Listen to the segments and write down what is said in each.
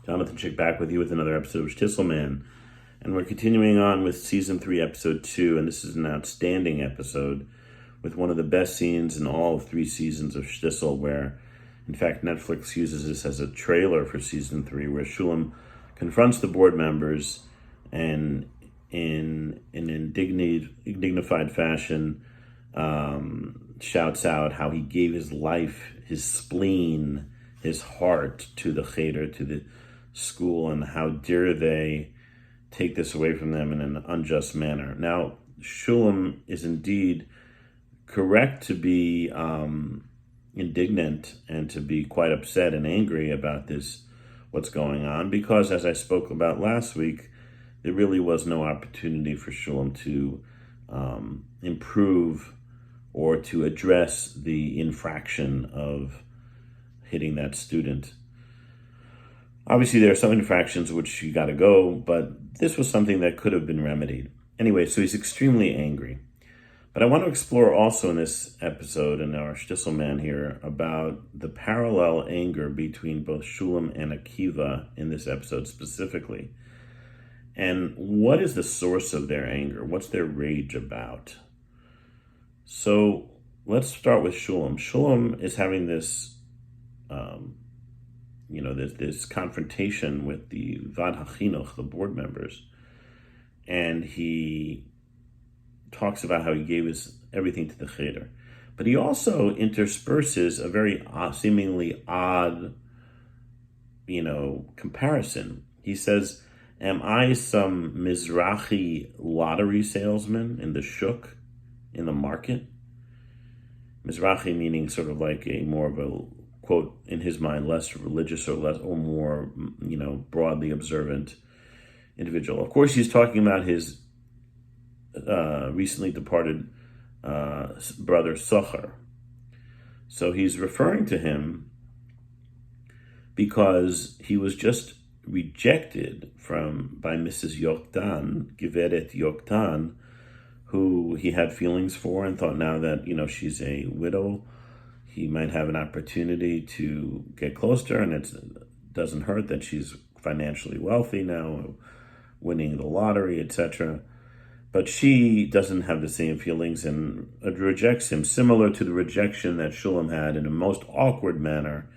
Jonathan Chick back with you with another episode of Shtisel Man. And we're continuing on with Season 3, Episode 2, and this is an outstanding episode with one of the best scenes in all of 3 seasons of Shtisel, where, in fact, Netflix uses this as a trailer for Season 3, where Shulem confronts the board members and in an dignified fashion shouts out how he gave his life, his spleen, his heart to the cheder, to the school, and how dare they take this away from them in an unjust manner. Now, Shulem is indeed correct to be indignant and to be quite upset and angry about this, what's going on, because as I spoke about last week, there really was no opportunity for Shulem to improve or to address the infraction of hitting that student. Obviously, there are some infractions which you got to go, but this was something that could have been remedied. Anyway, so he's extremely angry. But I want to explore also in this episode, in our Shtisel Man here, about the parallel anger between both Shulem and Akiva in this episode specifically. And what is the source of their anger? What's their rage about? So let's start with Shulem. Shulem is having this this confrontation with the Vad HaChinuch, the board members, and he talks about how he gave his everything to the cheder. But he also intersperses a very seemingly odd, comparison. He says, am I some Mizrahi lottery salesman in the shuk, in the market? Mizrahi meaning sort of like a more of a, quote, in his mind, less religious or more, broadly observant individual. Of course, he's talking about his recently departed brother Socher. So he's referring to him because he was just rejected by Mrs. Yoktan, Giveret Yoktan, who he had feelings for and thought now that, she's a widow, he might have an opportunity to get close to her, and it doesn't hurt that she's financially wealthy now, winning the lottery, etc. But she doesn't have the same feelings and rejects him, similar to the rejection that Shulem had in a most awkward manner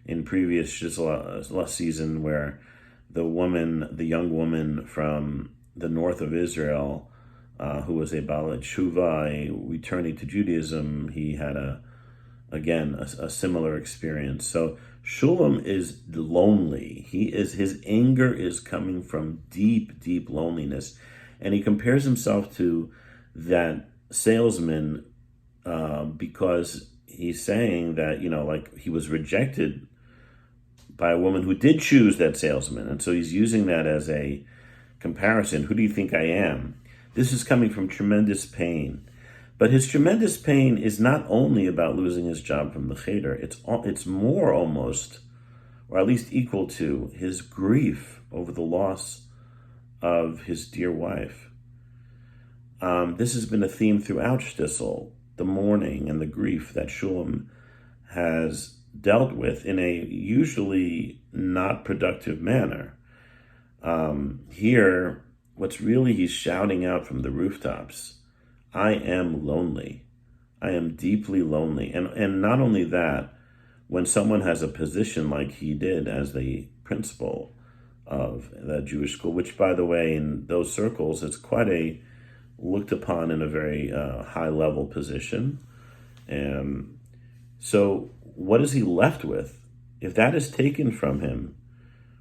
in previous last season, where the young woman from the north of Israel, who was a Baalei Tshuva, returning to Judaism, he had a similar experience. So Shulem is lonely. His anger is coming from deep, deep loneliness. And he compares himself to that salesman because he's saying that, like he was rejected by a woman who did choose that salesman. And so he's using that as a comparison. Who do you think I am? This is coming from tremendous pain. But his tremendous pain is not only about losing his job from the cheder. It's more almost, or at least equal to, his grief over the loss of his dear wife. This has been a theme throughout Shtisel, the mourning and the grief that Shulem has dealt with in a usually not productive manner. Here, what's really he's shouting out from the rooftops, I am lonely. I am deeply lonely. And not only that, when someone has a position like he did as the principal of that Jewish school, which, by the way, in those circles, it's quite a looked upon in a very high-level position. So what is he left with? If that is taken from him,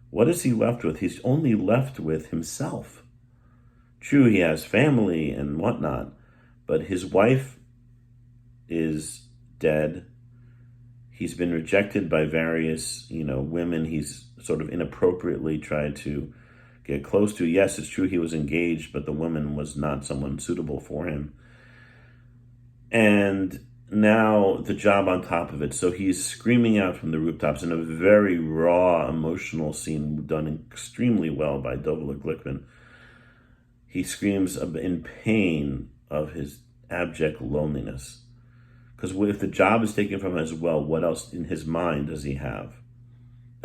what is he left with? He's only left with himself. True, he has family and whatnot, but his wife is dead. He's been rejected by various, women he's sort of inappropriately tried to get close to. Yes, it's true he was engaged, but the woman was not someone suitable for him. And now the job on top of it. So he's screaming out from the rooftops in a very raw, emotional scene done extremely well by Dovla Glickman. He screams in pain of his abject loneliness. Because if the job is taken from him as well, what else in his mind does he have?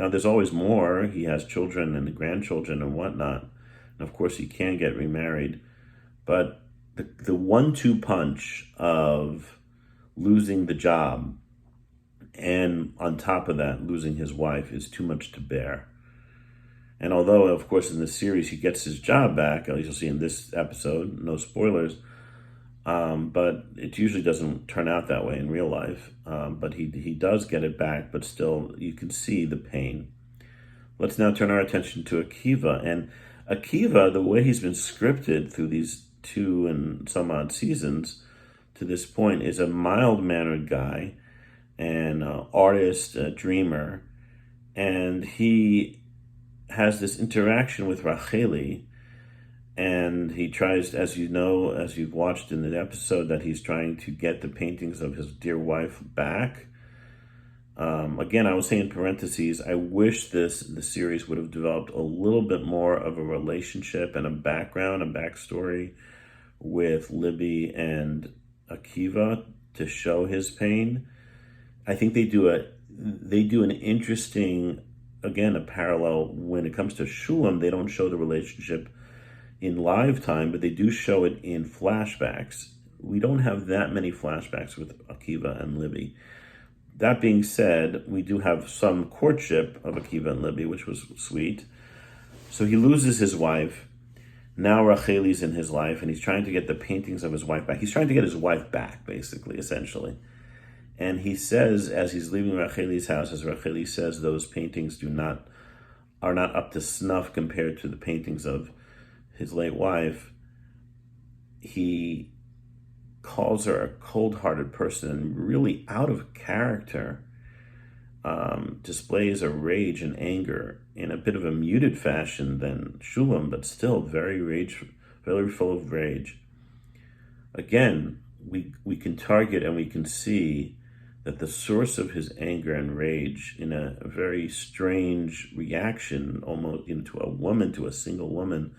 Now, there's always more. He has children and grandchildren and whatnot. And of course, he can get remarried. But the 1-2 punch of losing the job and on top of that, losing his wife is too much to bear. And although, of course, in this series, he gets his job back, at least you'll see in this episode, no spoilers, but it usually doesn't turn out that way in real life. But he does get it back, but still, you can see the pain. Let's now turn our attention to Akiva. And Akiva, the way he's been scripted through these 2 and some odd seasons to this point, is a mild-mannered guy, an artist, a dreamer, and he has this interaction with Rafaeli, and he tries, as you know, as you've watched in the episode, that he's trying to get the paintings of his dear wife back. Again, I will say in parentheses, I wish the series would have developed a little bit more of a relationship and a background, a backstory with Libby and Akiva to show his pain. I think they do an interesting, again, a parallel when it comes to Shulem. They don't show the relationship in live time, but they do show it in flashbacks. We don't have that many flashbacks with Akiva and Libby. That being said, we do have some courtship of Akiva and Libby, which was sweet. So he loses his wife. Now Racheli's in his life, and he's trying to get the paintings of his wife back. He's trying to get his wife back, basically, essentially. And he says, as he's leaving Racheli's house, as Rafaeli says, those paintings are not up to snuff compared to the paintings of his late wife. He calls her a cold-hearted person and really out of character, displays a rage and anger in a bit of a muted fashion than Shulem, but still very full of rage. Again, we can target and we can see that the source of his anger and rage in a very strange reaction, almost to a single woman,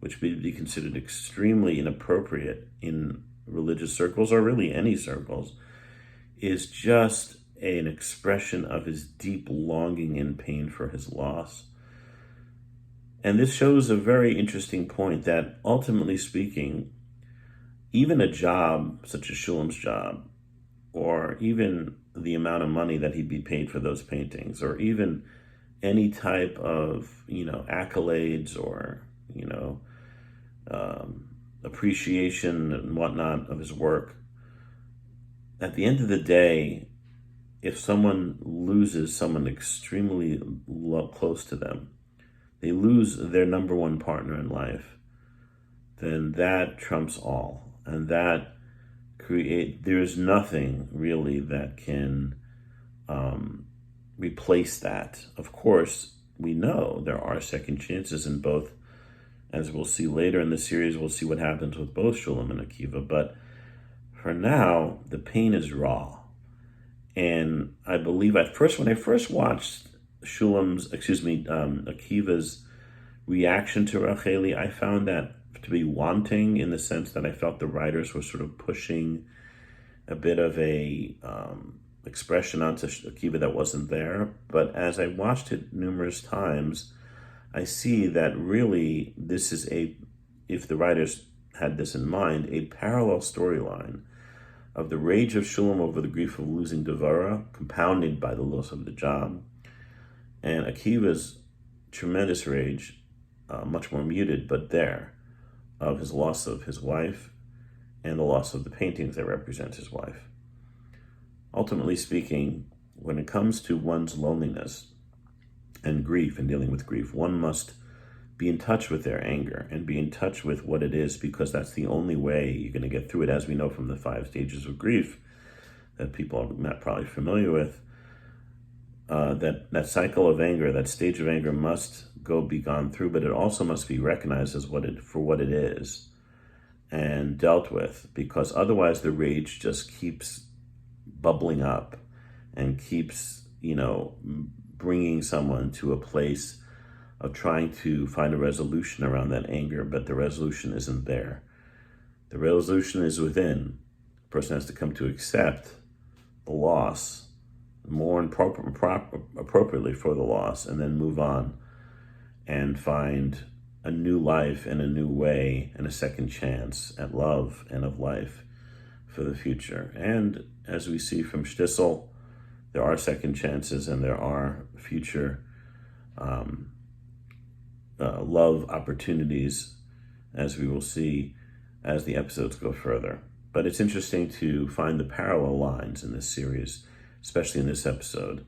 which would be considered extremely inappropriate in religious circles, or really any circles, is just an expression of his deep longing and pain for his loss. And this shows a very interesting point that, ultimately speaking, even a job such as Shulem's job, or even the amount of money that he'd be paid for those paintings, or even any type of, accolades or, appreciation and whatnot of his work. At the end of the day, if someone loses someone extremely close to them, they lose their number one partner in life, then that trumps all. And that there's nothing really that can replace that. Of course, we know there are second chances in both. As we'll see later in the series, we'll see what happens with both Shulem and Akiva. But for now, the pain is raw. And I believe when I first watched Akiva's reaction to Rafaeli, I found that to be wanting, in the sense that I felt the writers were sort of pushing a bit of a expression onto Akiva that wasn't there. But as I watched it numerous times, I see that really this is if the writers had this in mind, a parallel storyline of the rage of Shulem over the grief of losing Devara, compounded by the loss of the job, and Akiva's tremendous rage, much more muted, but there, of his loss of his wife and the loss of the paintings that represent his wife. Ultimately speaking, when it comes to one's loneliness and grief and dealing with grief, one must be in touch with their anger and be in touch with what it is, because that's the only way you're going to get through it, as we know from the 5 stages of grief that people are not probably familiar with. That cycle of anger, that stage of anger must be gone through, but it also must be recognized as for what it is and dealt with, because otherwise the rage just keeps bubbling up and keeps, bringing someone to a place of trying to find a resolution around that anger, but the resolution isn't there. The resolution is within. The person has to come to accept the loss, mourn appropriately for the loss, and then move on and find a new life and a new way and a second chance at love and of life for the future. And as we see from Shtisel, there are second chances and there are future love opportunities, as we will see as the episodes go further. But it's interesting to find the parallel lines in this series, especially in this episode,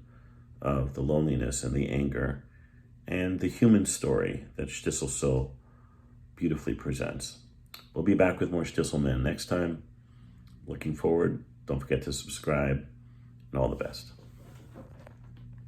of the loneliness and the anger and the human story that Shtisel so beautifully presents. We'll be back with more Shtisel Men next time. Looking forward. Don't forget to subscribe, and all the best.